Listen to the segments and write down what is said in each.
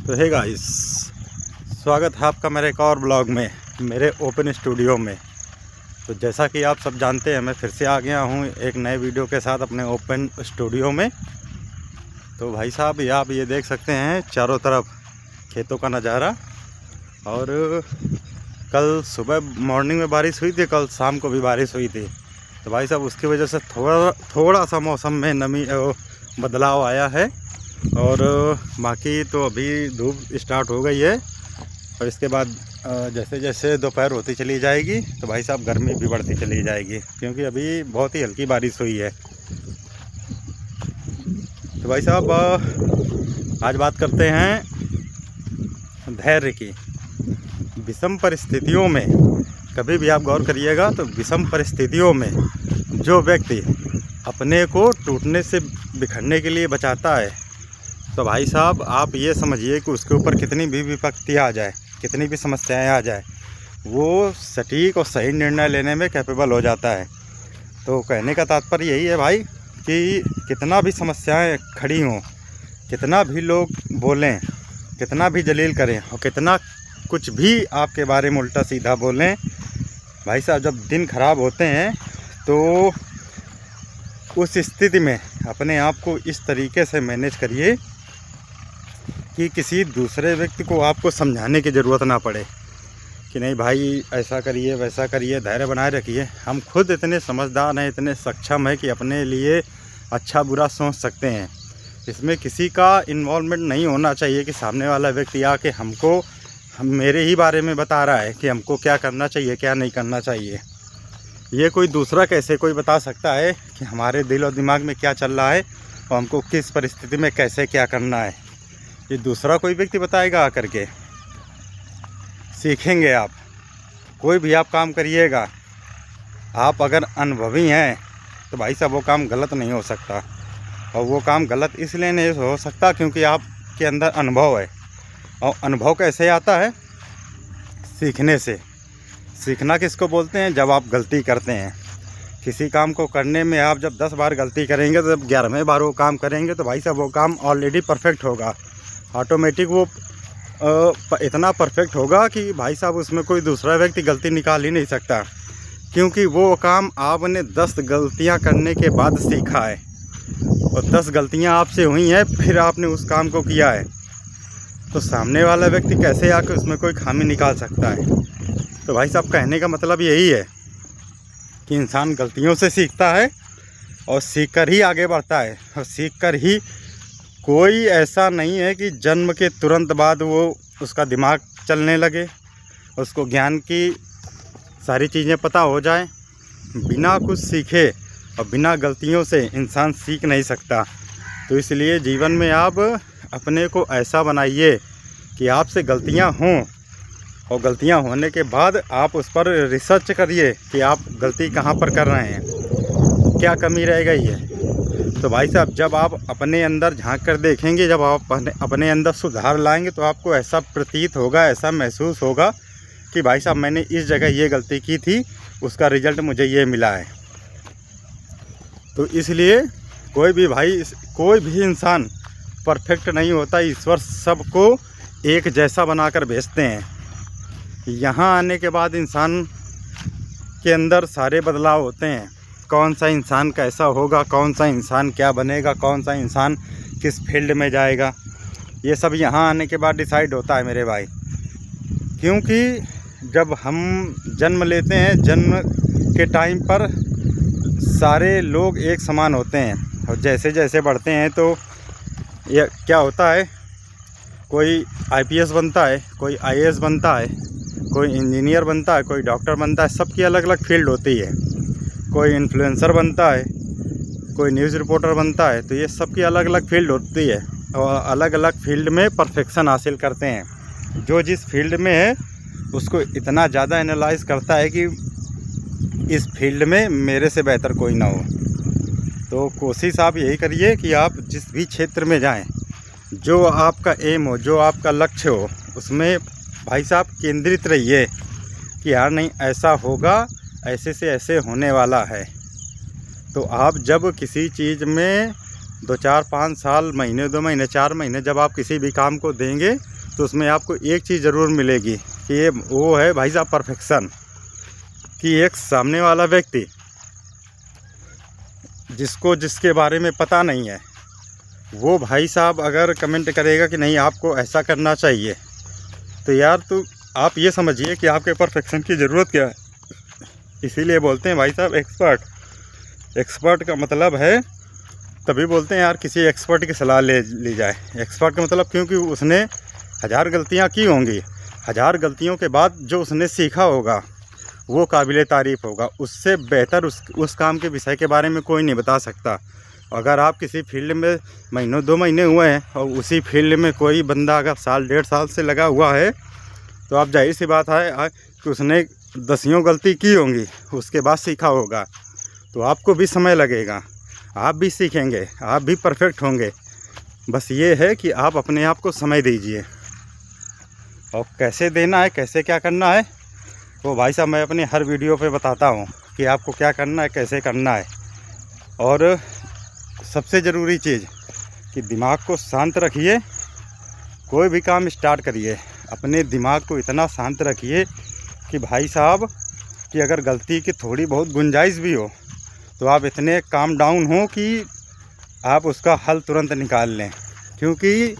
तो hey guys, स्वागत है आपका मेरे एक और ब्लॉग में, मेरे ओपन स्टूडियो में। तो जैसा कि आप सब जानते हैं, मैं फिर से आ गया हूँ एक नए वीडियो के साथ अपने ओपन स्टूडियो में। तो भाई साहब, आप ये देख सकते हैं चारों तरफ खेतों का नज़ारा। और कल सुबह मॉर्निंग में बारिश हुई थी, कल शाम को भी बारिश हुई थी। तो भाई साहब, उसकी वजह से थोड़ा सा मौसम में नमी बदलाव आया है। और बाकी तो अभी धूप स्टार्ट हो गई है, और इसके बाद जैसे जैसे दोपहर होती चली जाएगी तो भाई साहब गर्मी भी बढ़ती चली जाएगी, क्योंकि अभी बहुत ही हल्की बारिश हुई है। तो भाई साहब, आज बात करते हैं धैर्य की। विषम परिस्थितियों में कभी भी आप गौर करिएगा, तो विषम परिस्थितियों में जो व्यक्ति अपने को टूटने से बिखरने के लिए बचाता है, तो भाई साहब आप ये समझिए कि उसके ऊपर कितनी भी विपत्ति आ जाए, कितनी भी समस्याएं आ जाए, वो सटीक और सही निर्णय लेने में कैपेबल हो जाता है। तो कहने का तात्पर्य यही है भाई कि कितना भी समस्याएं खड़ी हों, कितना भी लोग बोलें, कितना भी जलील करें, और कितना कुछ भी आपके बारे में उल्टा सीधा बोलें, भाई साहब जब दिन ख़राब होते हैं तो उस स्थिति में अपने आप को इस तरीके से मैनेज करिए कि किसी दूसरे व्यक्ति को आपको समझाने की ज़रूरत ना पड़े कि नहीं भाई ऐसा करिए वैसा करिए, धैर्य बनाए रखिए। हम खुद इतने समझदार हैं, इतने सक्षम हैं कि अपने लिए अच्छा बुरा सोच सकते हैं। इसमें किसी का इन्वॉल्वमेंट नहीं होना चाहिए कि सामने वाला व्यक्ति आके मेरे ही बारे में बता रहा है कि हमको क्या करना चाहिए क्या नहीं करना चाहिए। ये कोई दूसरा कैसे कोई बता सकता है कि हमारे दिल और दिमाग में क्या चल रहा है और हमको किस परिस्थिति में कैसे क्या करना है? ये दूसरा कोई व्यक्ति बताएगा आकर के? सीखेंगे आप। कोई भी आप काम करिएगा, आप अगर अनुभवी हैं तो भाई साहब वो काम गलत नहीं हो सकता। और वो काम गलत इसलिए नहीं हो सकता क्योंकि आपके अंदर अनुभव है। और अनुभव कैसे आता है? सीखने से। सीखना किसको बोलते हैं? जब आप गलती करते हैं। किसी काम को करने में आप जब 10 बार गलती करेंगे, तो जब 11वें बार वो काम करेंगे तो भाई साहब वो काम ऑलरेडी परफेक्ट होगा। ऑटोमेटिक वो इतना परफेक्ट होगा कि भाई साहब उसमें कोई दूसरा व्यक्ति गलती निकाल ही नहीं सकता, क्योंकि वो काम आपने 10 गलतियां करने के बाद सीखा है। और 10 गलतियां आपसे हुई हैं, फिर आपने उस काम को किया है। तो सामने वाला व्यक्ति कैसे आकर उसमें कोई खामी निकाल सकता है? तो भाई साहब कहने का मतलब यही है कि इंसान गलतियों से सीखता है और सीख कर ही आगे बढ़ता है। और सीख कर ही, कोई ऐसा नहीं है कि जन्म के तुरंत बाद वो उसका दिमाग चलने लगे, उसको ज्ञान की सारी चीज़ें पता हो जाए। बिना कुछ सीखे और बिना गलतियों से इंसान सीख नहीं सकता। तो इसलिए जीवन में आप अपने को ऐसा बनाइए कि आपसे गलतियां हों, और गलतियां होने के बाद आप उस पर रिसर्च करिए कि आप गलती कहाँ पर कर रहे हैं, क्या कमी रह गई है। तो भाई साहब जब आप अपने अंदर झांक कर देखेंगे, जब आप अपने अंदर सुधार लाएंगे, तो आपको ऐसा प्रतीत होगा, ऐसा महसूस होगा कि भाई साहब मैंने इस जगह ये गलती की थी, उसका रिज़ल्ट मुझे ये मिला है। तो इसलिए कोई भी इंसान परफेक्ट नहीं होता। ईश्वर सबको एक जैसा बनाकर भेजते हैं। यहाँ आने के बाद इंसान के अंदर सारे बदलाव होते हैं। कौन सा इंसान कैसा होगा, कौन सा इंसान क्या बनेगा, कौन सा इंसान किस फील्ड में जाएगा, ये सब यहाँ आने के बाद डिसाइड होता है मेरे भाई। क्योंकि जब हम जन्म लेते हैं, जन्म के टाइम पर सारे लोग एक समान होते हैं, और जैसे जैसे बढ़ते हैं तो ये क्या होता है, कोई आईपीएस बनता है, कोई आईएएस बनता है, कोई इंजीनियर बनता है, कोई डॉक्टर बनता है। सबकी अलग अलग फील्ड होती है। कोई इन्फ्लुएंसर बनता है, कोई न्यूज़ रिपोर्टर बनता है। तो ये सबकी अलग अलग फील्ड होती है, और अलग अलग फील्ड में परफेक्शन हासिल करते हैं। जो जिस फील्ड में है उसको इतना ज़्यादा एनालाइज करता है कि इस फील्ड में मेरे से बेहतर कोई ना हो। तो कोशिश आप यही करिए कि आप जिस भी क्षेत्र में जाएं, जो आपका एम हो, जो आपका लक्ष्य हो, उसमें भाई साहब केंद्रित रहिए कि यार नहीं ऐसा होगा, ऐसे से ऐसे होने वाला है। तो आप जब किसी चीज़ में 2 4 5 साल, महीने 2 महीने 4 महीने जब आप किसी भी काम को देंगे तो उसमें आपको एक चीज़ ज़रूर मिलेगी कि ये वो है भाई साहब परफेक्शन। कि एक सामने वाला व्यक्ति जिसके बारे में पता नहीं है, वो भाई साहब अगर कमेंट करेगा कि नहीं आपको ऐसा करना चाहिए, तो यार तो आप ये समझिए कि आपके परफेक्शन की ज़रूरत क्या है। इसीलिए बोलते हैं भाई साहब एक्सपर्ट का मतलब है, तभी बोलते हैं यार किसी एक्सपर्ट की सलाह ले ली जाए। एक्सपर्ट का मतलब क्योंकि उसने 1000 गलतियां की होंगी, 1000 गलतियों के बाद जो उसने सीखा होगा वो काबिले तारीफ़ होगा। उससे बेहतर उस काम के विषय के बारे में कोई नहीं बता सकता। अगर आप किसी फील्ड में महीनों 2 महीने हुए हैं और उसी फील्ड में कोई बंदा अगर साल 1.5 साल से लगा हुआ है, तो आप जाहिर सी बात है कि उसने 10 गलती की होंगी, उसके बाद सीखा होगा। तो आपको भी समय लगेगा, आप भी सीखेंगे, आप भी परफेक्ट होंगे। बस ये है कि आप अपने आप को समय दीजिए। और कैसे देना है, कैसे क्या करना है, वो भाई साहब मैं अपने हर वीडियो पे बताता हूँ कि आपको क्या करना है, कैसे करना है। और सबसे ज़रूरी चीज़ कि दिमाग को शांत रखिए। कोई भी काम स्टार्ट करिए, अपने दिमाग को इतना शांत रखिए कि भाई साहब कि अगर गलती की थोड़ी बहुत गुंजाइश भी हो तो आप इतने काम डाउन हो कि आप उसका हल तुरंत निकाल लें। क्योंकि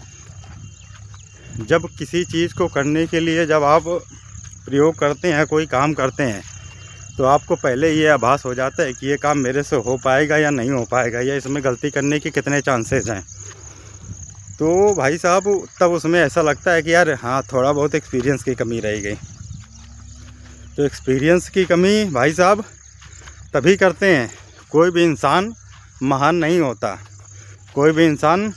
जब किसी चीज़ को करने के लिए जब आप प्रयोग करते हैं, कोई काम करते हैं, तो आपको पहले ये आभास हो जाता है कि ये काम मेरे से हो पाएगा या नहीं हो पाएगा, या इसमें गलती करने के कितने चांसेस हैं। तो भाई साहब तब उसमें ऐसा लगता है कि यार हाँ थोड़ा बहुत एक्सपीरियंस की कमी रह गई। तो एक्सपीरियंस की कमी भाई साहब तभी करते हैं। कोई भी इंसान महान नहीं होता, कोई भी इंसान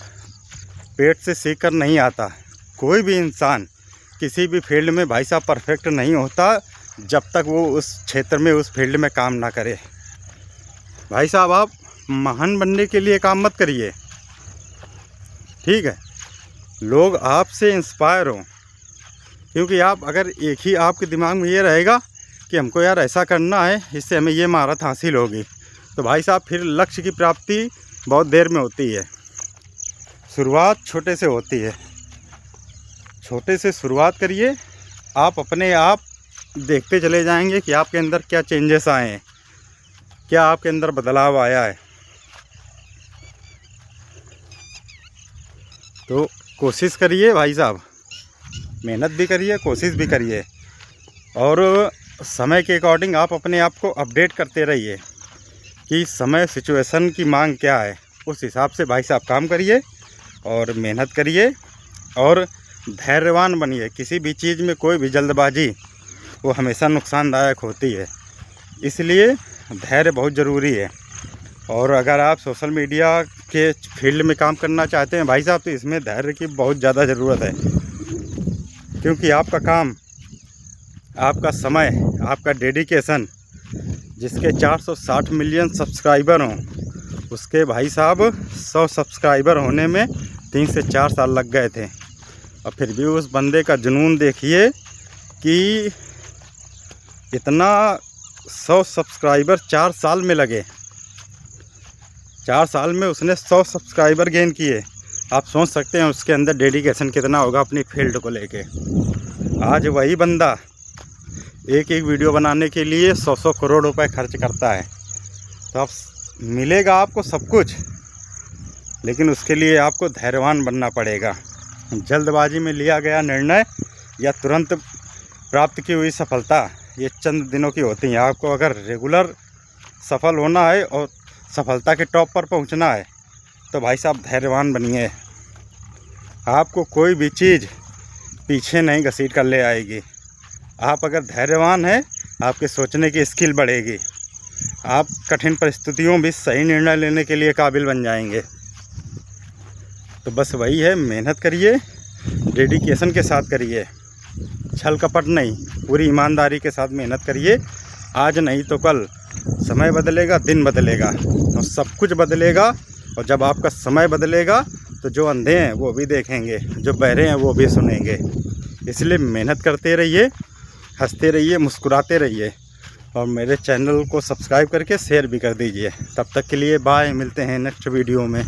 पेट से सीख कर नहीं आता, कोई भी इंसान किसी भी फील्ड में भाई साहब परफेक्ट नहीं होता जब तक वो उस क्षेत्र में, उस फील्ड में काम ना करे। भाई साहब आप महान बनने के लिए काम मत करिए, ठीक है। लोग आपसे इंस्पायर हों, क्योंकि आप अगर एक ही आपके दिमाग में ये रहेगा कि हमको यार ऐसा करना है, इससे हमें ये महारत हासिल होगी, तो भाई साहब फिर लक्ष्य की प्राप्ति बहुत देर में होती है। शुरुआत छोटे से होती है, छोटे से शुरुआत करिए। आप अपने आप देखते चले जाएंगे कि आपके अंदर क्या चेंजेस आए हैं, क्या आपके अंदर बदलाव आया है। तो कोशिश करिए भाई साहब, मेहनत भी करिए, कोशिश भी करिए, और समय के अकॉर्डिंग आप अपने आप को अपडेट करते रहिए कि समय सिचुएशन की मांग क्या है। उस हिसाब से भाई साहब काम करिए और मेहनत करिए और धैर्यवान बनिए। किसी भी चीज़ में कोई भी जल्दबाजी वो हमेशा नुकसानदायक होती है, इसलिए धैर्य बहुत ज़रूरी है। और अगर आप सोशल मीडिया के फील्ड में काम करना चाहते हैं भाई साहब, तो इसमें धैर्य की बहुत ज़्यादा ज़रूरत है। क्योंकि आपका काम, आपका समय, आपका डेडिकेशन, जिसके 460 मिलियन सब्सक्राइबर हों, उसके भाई साहब 100 सब्सक्राइबर होने में 3 से 4 साल लग गए थे। और फिर भी उस बंदे का जुनून देखिए कि इतना 100 सब्सक्राइबर 4 साल में लगे। 4 साल में उसने 100 सब्सक्राइबर गेन किए। आप सोच सकते हैं उसके अंदर डेडिकेशन कितना होगा अपनी फील्ड को लेके। आज वही बंदा एक वीडियो बनाने के लिए 100 करोड़ रुपए खर्च करता है। तो आप मिलेगा आपको सब कुछ, लेकिन उसके लिए आपको धैर्यवान बनना पड़ेगा। जल्दबाजी में लिया गया निर्णय या तुरंत प्राप्त की हुई सफलता ये चंद दिनों की होती हैं। आपको अगर रेगुलर सफल होना है और सफलता के टॉप पर पहुंचना है, तो भाई साहब धैर्यवान बनिए। आपको कोई भी चीज़ पीछे नहीं घसीट कर ले आएगी। आप अगर धैर्यवान हैं, आपके सोचने की स्किल बढ़ेगी, आप कठिन परिस्थितियों भी सही निर्णय लेने के लिए काबिल बन जाएंगे। तो बस वही है, मेहनत करिए, डेडिकेशन के साथ करिए, छल कपट नहीं, पूरी ईमानदारी के साथ मेहनत करिए। आज नहीं तो कल समय बदलेगा, दिन बदलेगा और सब कुछ बदलेगा। और जब आपका समय बदलेगा तो जो अंधे हैं वो भी देखेंगे, जो बहरे हैं वो भी सुनेंगे। इसलिए मेहनत करते रहिए, हंसते रहिए, मुस्कुराते रहिए और मेरे चैनल को सब्सक्राइब करके शेयर भी कर दीजिए। तब तक के लिए बाय, मिलते हैं नेक्स्ट वीडियो में।